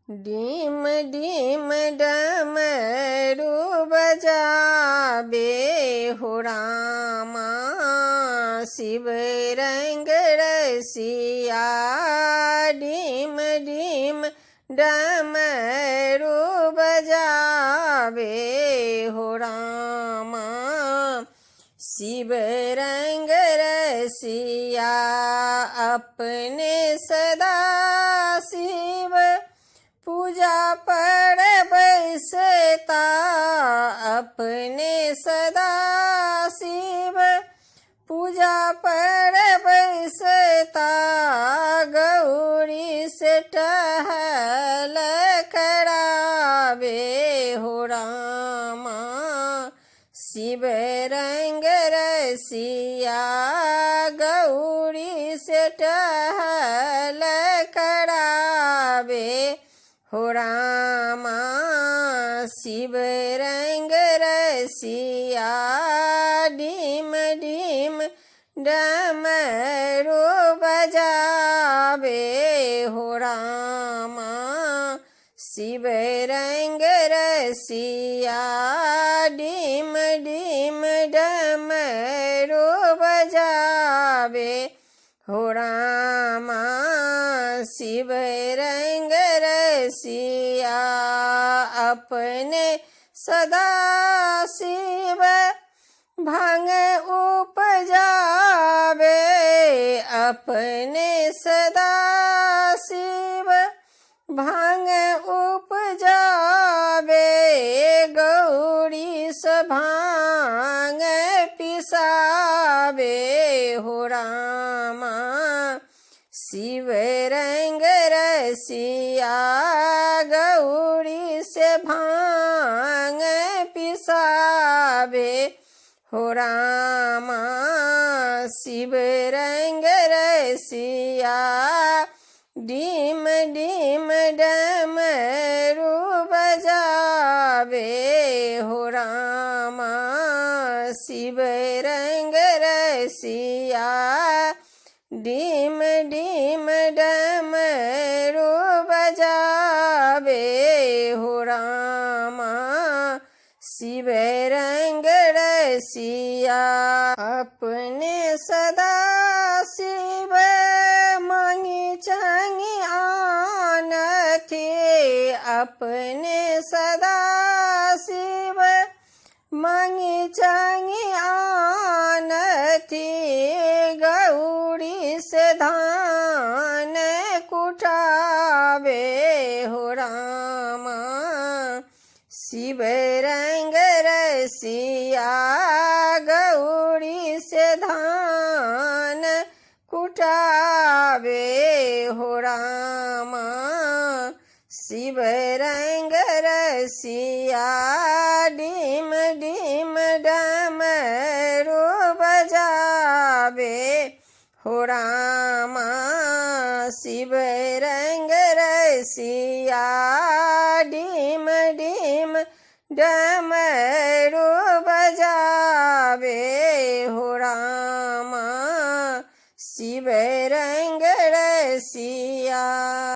Deem deem डमरू बजाबे हो रामा, शिव रंग रसिया। डीम डीम डमरू बजाबे हो रामा, शिव रंग रसिया। अपने सदा शिव पूजा पर बैसता, अपने सदा शिव पूजा पर बैसता। गौरी से टहल करावे हो रामा, शिव रंग रसिया। गौरी से टहल करावे हो रामा, शिव रंग रसिया। डीम डीम डमरू बजावे हो रामा, शिव रंग रसिया। डीम डीम डमरू बजावे हो रामा, शिव रंग रसिया। अपने सदा शिव भांग उपजावे, अपने सदा शिव भांग उपजावे। गौरी से भांग पिसावे हो रामा, शिव रंग रसिया। गौरी से भांग पिसावे हो रामा, शिव रंग रसिया। डीम डीम डमरू बजावे हो रामा, शिव रंग रसिया। डीम डीम डमरू बजावे हो रामा, शिव रंग रसिया। अपने सदा शिव मांगी चांगी आनथी, अपने सदा शिव मांगी चांगी आनथी। गौरी से धान कुटावे हो रामा, शिव रंग रसिया। गौरी से धान कुटावे हो रामा, शिव रंग रसिया। डीम डीम डमरू बजावे हो रामा, शिव रंग रसिया। डीम डीम डमरू